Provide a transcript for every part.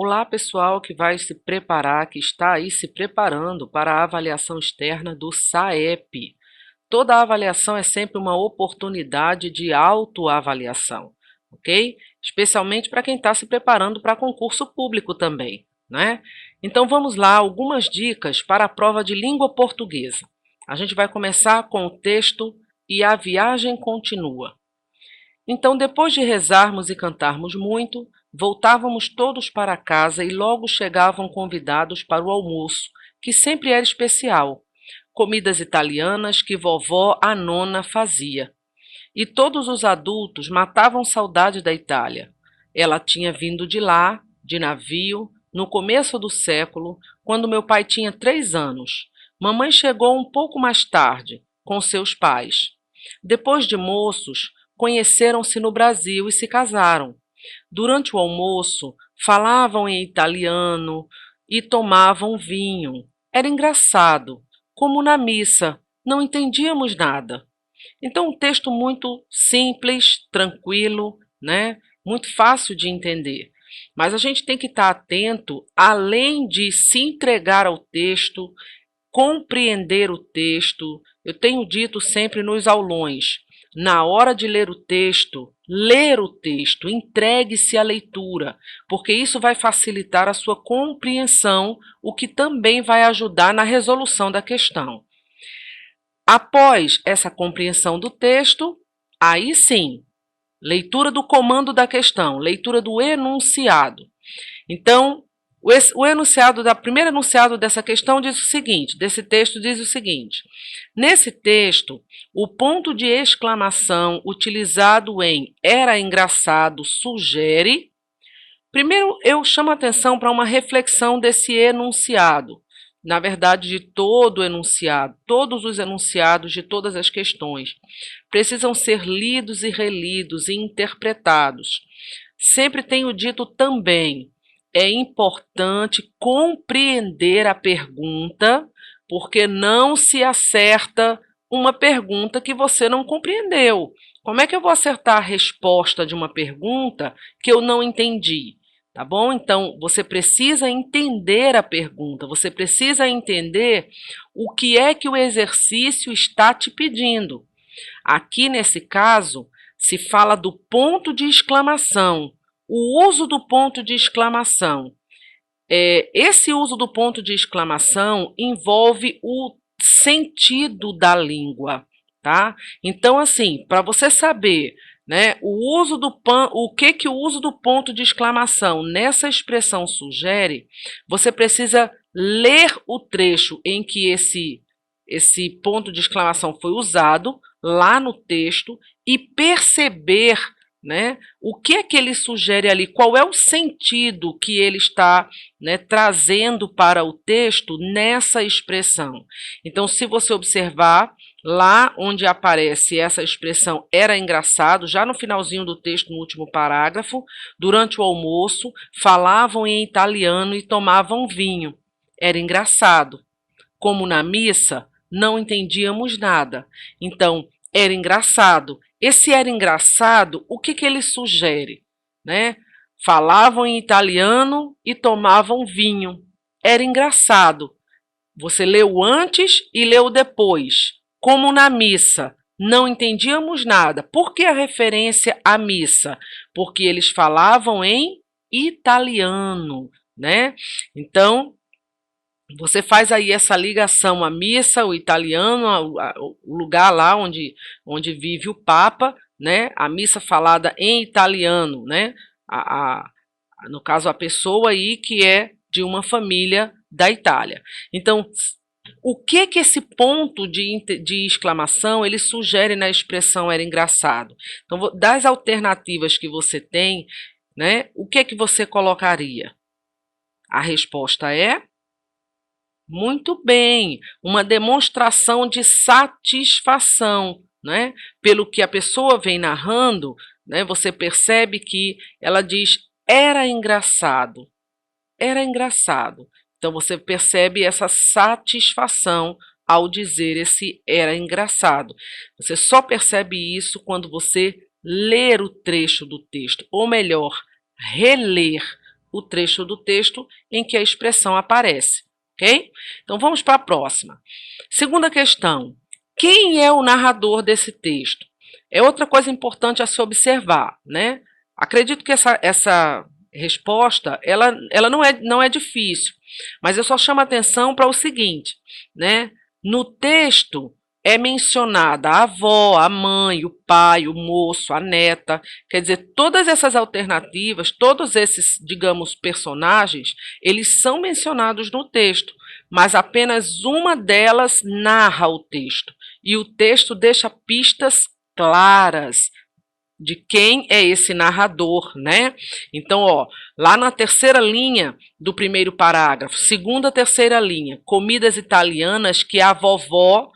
Olá, pessoal que vai se preparar, que está aí se preparando para a avaliação externa do SAEP. Toda avaliação é sempre uma oportunidade de autoavaliação, ok? Especialmente para quem está se preparando para concurso público também, né? Então vamos lá, algumas dicas para a prova de língua portuguesa. A gente vai começar com o texto "E a viagem continua". Então, depois de rezarmos e cantarmos muito, voltávamos todos para casa e logo chegavam convidados para o almoço, que sempre era especial. Comidas italianas que vovó a nona fazia. E todos os adultos matavam saudade da Itália. Ela tinha vindo de lá, de navio, no começo do século, quando meu pai tinha 3 anos. Mamãe chegou um pouco mais tarde, com seus pais. Depois de moços, conheceram-se no Brasil e se casaram. Durante o almoço, falavam em italiano e tomavam vinho. Era engraçado, como na missa, não entendíamos nada. Então, um texto muito simples, tranquilo, né? Muito fácil de entender. Mas a gente tem que estar atento, além de se entregar ao texto, compreender o texto. Eu tenho dito sempre nos aulões, na hora de ler o texto, entregue-se à leitura, porque isso vai facilitar a sua compreensão, o que também vai ajudar na resolução da questão. Após essa compreensão do texto, aí sim, leitura do comando da questão, leitura do enunciado. Então, o enunciado da primeiro enunciado dessa questão diz o seguinte, desse texto diz o seguinte: nesse texto, o ponto de exclamação utilizado em "era engraçado" sugere. Primeiro, eu chamo a atenção para uma reflexão desse enunciado, na verdade, de todo o enunciado, todos os enunciados de todas as questões precisam ser lidos e relidos e interpretados. Sempre tenho dito também, é importante compreender a pergunta, porque não se acerta uma pergunta que você não compreendeu. Como é que eu vou acertar a resposta de uma pergunta que eu não entendi? Tá bom? Então, você precisa entender a pergunta, você precisa entender o que é que o exercício está te pedindo. Aqui, nesse caso, se fala do ponto de exclamação, o uso do ponto de exclamação. Esse uso do ponto de exclamação envolve o sentido da língua, tá? Então, assim, para você saber, né, o que o uso do ponto de exclamação nessa expressão sugere, você precisa ler o trecho em que esse ponto de exclamação foi usado lá no texto e perceber, né, o que é que ele sugere ali, qual é o sentido que ele está, né, trazendo para o texto nessa expressão. Então, se você observar, lá onde aparece essa expressão "era engraçado", já no finalzinho do texto, no último parágrafo, durante o almoço, falavam em italiano e tomavam vinho. Era engraçado. Como na missa, não entendíamos nada. Então, era engraçado. Esse "era engraçado", o que ele sugere? Né? Falavam em italiano e tomavam vinho. Era engraçado. Você leu antes e leu depois. Como na missa, não entendíamos nada. Por que a referência à missa? Porque eles falavam em italiano, né? Então, você faz aí essa ligação à missa, o italiano, o lugar lá onde vive o Papa, né? A missa falada em italiano, né? No caso, a pessoa aí que é de uma família da Itália. Então, o que esse ponto de exclamação ele sugere na expressão "era engraçado"? Então, das alternativas que você tem, né? O que você colocaria? A resposta é muito bem, uma demonstração de satisfação, né? Pelo que a pessoa vem narrando, né? Você percebe que ela diz "era engraçado", era engraçado. Então você percebe essa satisfação ao dizer esse "era engraçado". Você só percebe isso quando você ler o trecho do texto, ou melhor, reler o trecho do texto em que a expressão aparece, ok? Então vamos para a próxima. Segunda questão: quem é o narrador desse texto? É outra coisa importante a se observar, né? Acredito que essa resposta ela não é difícil, mas eu só chamo a atenção para o seguinte, né? No texto é mencionada a avó, a mãe, o pai, o moço, a neta. Quer dizer, todas essas alternativas, todos esses, digamos, personagens, eles são mencionados no texto, mas apenas uma delas narra o texto. E o texto deixa pistas claras de quem é esse narrador, né? Então, ó, lá na terceira linha do primeiro parágrafo, segunda, terceira linha, comidas italianas que a vovó,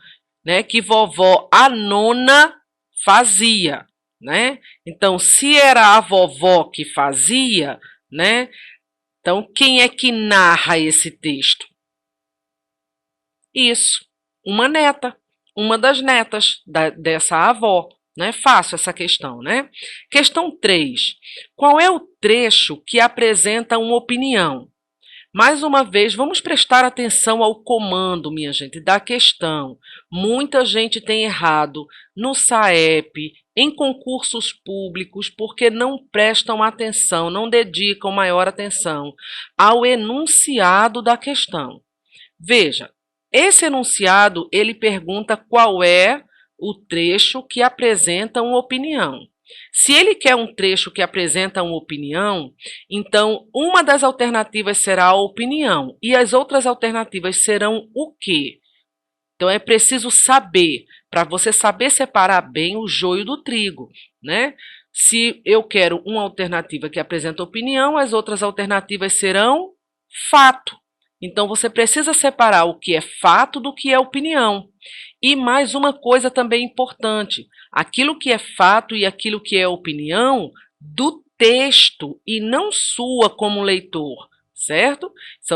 né, que vovó a nona fazia, né? Então, se era a vovó que fazia, né? Então, quem é que narra esse texto? Isso, uma neta, uma das netas dessa avó. Né? Fácil essa questão, né? Questão 3. Qual é o trecho que apresenta uma opinião? Mais uma vez, vamos prestar atenção ao comando, minha gente, da questão. Muita gente tem errado no SAEP, em concursos públicos, porque não prestam atenção, não dedicam maior atenção ao enunciado da questão. Veja, esse enunciado, ele pergunta qual é o trecho que apresenta uma opinião. Se ele quer um trecho que apresenta uma opinião, então uma das alternativas será a opinião e as outras alternativas serão o quê? Então é preciso saber, para você saber separar bem o joio do trigo, né? Se eu quero uma alternativa que apresenta opinião, as outras alternativas serão fato. Então você precisa separar o que é fato do que é opinião. E mais uma coisa também importante: aquilo que é fato e aquilo que é opinião do texto e não sua como leitor, certo?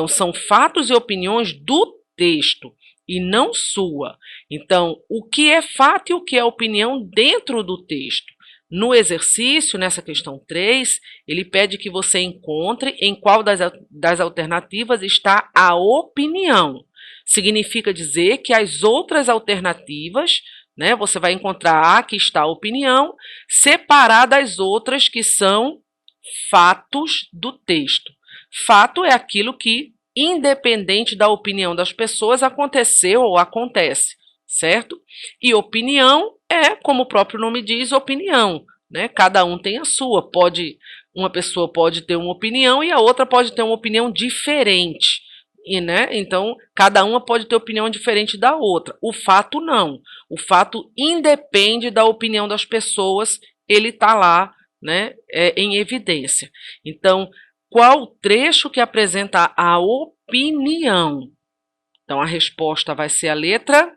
São fatos e opiniões do texto e não sua. Então, o que é fato e o que é opinião dentro do texto. No exercício, nessa questão 3, ele pede que você encontre em qual das alternativas está a opinião. Significa dizer que as outras alternativas, né, você vai encontrar aqui está a opinião, separada das outras que são fatos do texto. Fato é aquilo que, independente da opinião das pessoas, aconteceu ou acontece, certo? E opinião é, como o próprio nome diz, opinião, né? Cada um tem a sua. Uma pessoa pode ter uma opinião e a outra pode ter uma opinião diferente. E, né? Então, cada uma pode ter opinião diferente da outra. O fato não. O fato independe da opinião das pessoas, ele está lá, né, em evidência. Então, qual o trecho que apresenta a opinião? Então, a resposta vai ser a letra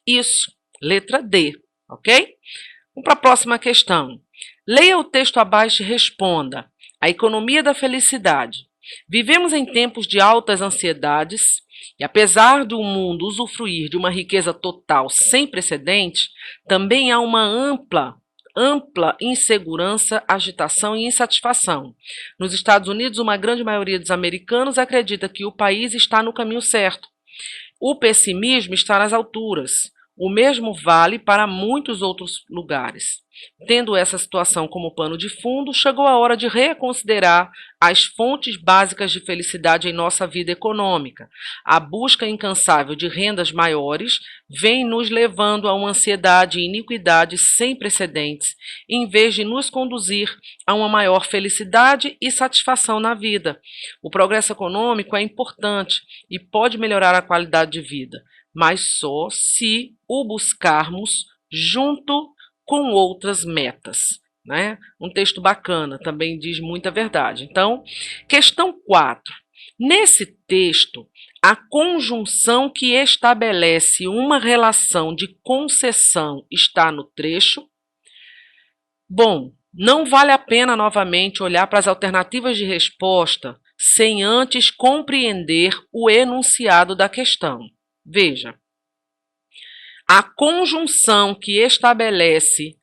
isso, letra D, ok? Vamos para a próxima questão. Leia o texto abaixo e responda. A economia da felicidade. Vivemos em tempos de altas ansiedades e, apesar do mundo usufruir de uma riqueza total sem precedente, também há uma ampla insegurança, agitação e insatisfação. Nos Estados Unidos, uma grande maioria dos americanos acredita que o país está no caminho certo. O pessimismo está nas alturas. O mesmo vale para muitos outros lugares. Tendo essa situação como pano de fundo, chegou a hora de reconsiderar as fontes básicas de felicidade em nossa vida econômica. A busca incansável de rendas maiores vem nos levando a uma ansiedade e iniquidade sem precedentes, em vez de nos conduzir a uma maior felicidade e satisfação na vida. O progresso econômico é importante e pode melhorar a qualidade de vida, mas só se o buscarmos junto com outras metas. Né? Um texto bacana, também diz muita verdade. Então, questão 4. Nesse texto, a conjunção que estabelece uma relação de concessão está no trecho. Bom, não vale a pena novamente olhar para as alternativas de resposta sem antes compreender o enunciado da questão. Veja, a conjunção que estabelece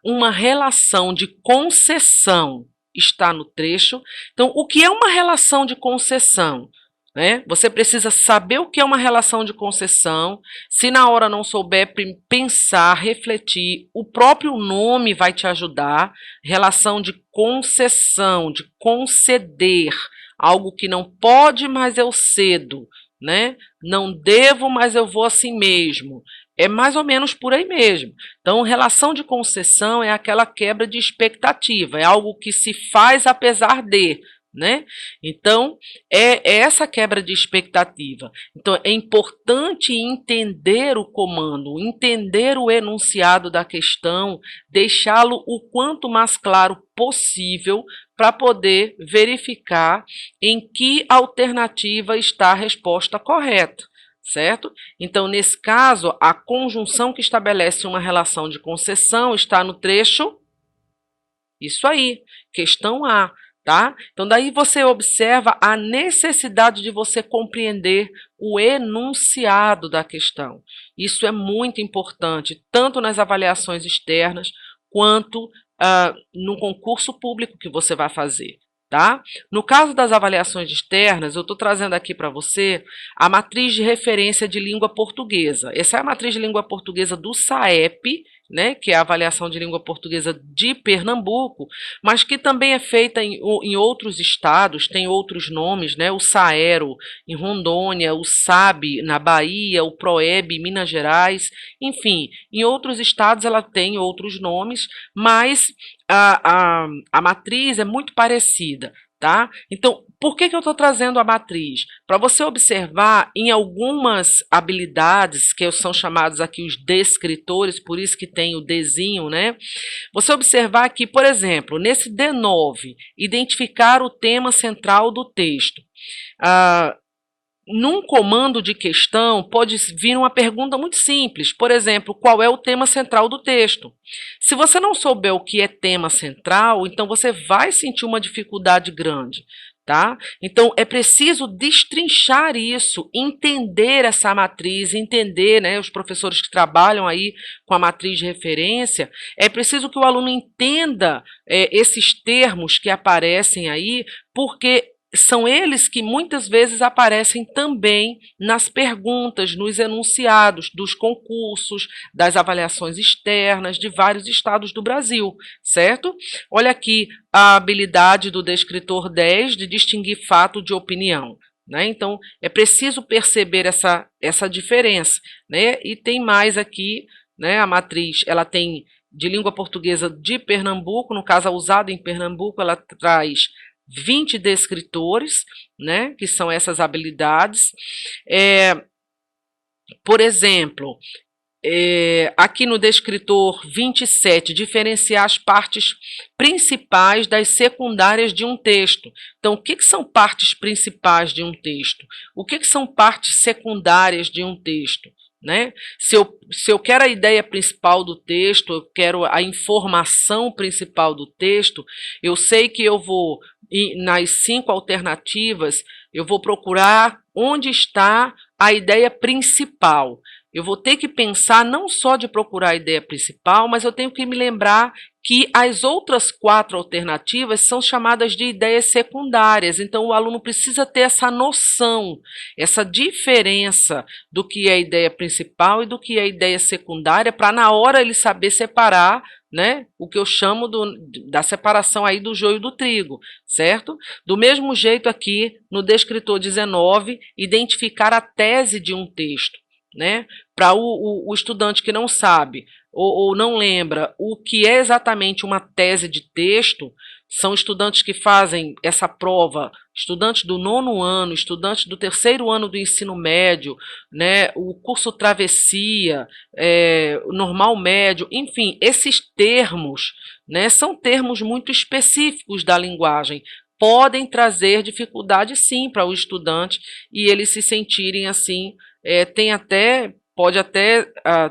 uma relação de concessão está no trecho. Então, o que é uma relação de concessão? Né? Você precisa saber o que é uma relação de concessão. Se na hora não souber pensar, refletir, o próprio nome vai te ajudar. Relação de concessão, de conceder, algo que não pode, mas eu cedo, né? Não devo, mas eu vou assim mesmo. É mais ou menos por aí mesmo. Então, relação de concessão é aquela quebra de expectativa, é algo que se faz apesar de, né? Então, é essa quebra de expectativa. Então, é importante entender o comando, entender o enunciado da questão, deixá-lo o quanto mais claro possível para poder verificar em que alternativa está a resposta correta, certo? Então, nesse caso, a conjunção que estabelece uma relação de concessão está no trecho, isso aí, questão A. Tá? Então, daí você observa a necessidade de você compreender o enunciado da questão. Isso é muito importante, tanto nas avaliações externas, quanto no concurso público que você vai fazer. Tá? No caso das avaliações externas, eu estou trazendo aqui para você a matriz de referência de língua portuguesa. Essa é a matriz de língua portuguesa do SAEP, né, que é a avaliação de língua portuguesa de Pernambuco, mas que também é feita em outros estados, tem outros nomes, né, o SAERO em Rondônia, o SAB na Bahia, o PROEB em Minas Gerais, enfim, em outros estados ela tem outros nomes, mas a matriz é muito parecida. Tá? Então, por que eu estou trazendo a matriz? Para você observar em algumas habilidades, que são chamados aqui os descritores, por isso que tem o desenho, né? Você observar aqui, por exemplo, nesse D9, identificar o tema central do texto. Num comando de questão, pode vir uma pergunta muito simples. Por exemplo, qual é o tema central do texto? Se você não souber o que é tema central, então você vai sentir uma dificuldade grande. Tá? Então, é preciso destrinchar isso, entender essa matriz, entender, né, os professores que trabalham aí com a matriz de referência, é preciso que o aluno entenda esses termos que aparecem aí, porque são eles que muitas vezes aparecem também nas perguntas, nos enunciados dos concursos, das avaliações externas de vários estados do Brasil, certo? Olha aqui a habilidade do descritor 10 de distinguir fato de opinião. Né? Então, é preciso perceber essa diferença. Né? E tem mais aqui, né? A matriz ela tem de língua portuguesa de Pernambuco, no caso, a usada em Pernambuco, ela traz 20 descritores, né, que são essas habilidades. Por exemplo, aqui no descritor 27, diferenciar as partes principais das secundárias de um texto. Então, o que são partes principais de um texto? O que são partes secundárias de um texto? Né? Se eu quero a ideia principal do texto, eu quero a informação principal do texto, eu sei que eu vou, nas 5 alternativas, eu vou procurar onde está a ideia principal. Eu vou ter que pensar não só de procurar a ideia principal, mas eu tenho que me lembrar que as outras 4 alternativas são chamadas de ideias secundárias. Então, o aluno precisa ter essa noção, essa diferença do que é a ideia principal e do que é a ideia secundária, para na hora ele saber separar, né, o que eu chamo da separação aí do joio do trigo, certo? Do mesmo jeito aqui, no descritor 19, identificar a tese de um texto. Né? Para o estudante que não sabe ou não lembra o que é exatamente uma tese de texto, são estudantes que fazem essa prova, estudantes do 9º ano, estudantes do 3º ano do ensino médio, né, o curso travessia, normal médio, enfim, esses termos, né, são termos muito específicos da linguagem, podem trazer dificuldade sim para o estudante e eles se sentirem assim, pode até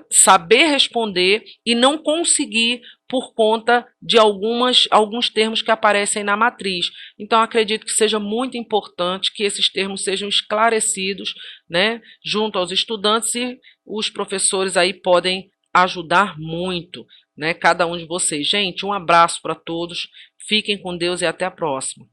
saber responder e não conseguir por conta de alguns termos que aparecem na matriz. Então, acredito que seja muito importante que esses termos sejam esclarecidos, né, junto aos estudantes, e os professores aí podem ajudar muito, né, cada um de vocês. Gente, um abraço para todos, Fiquem com Deus e até a próxima.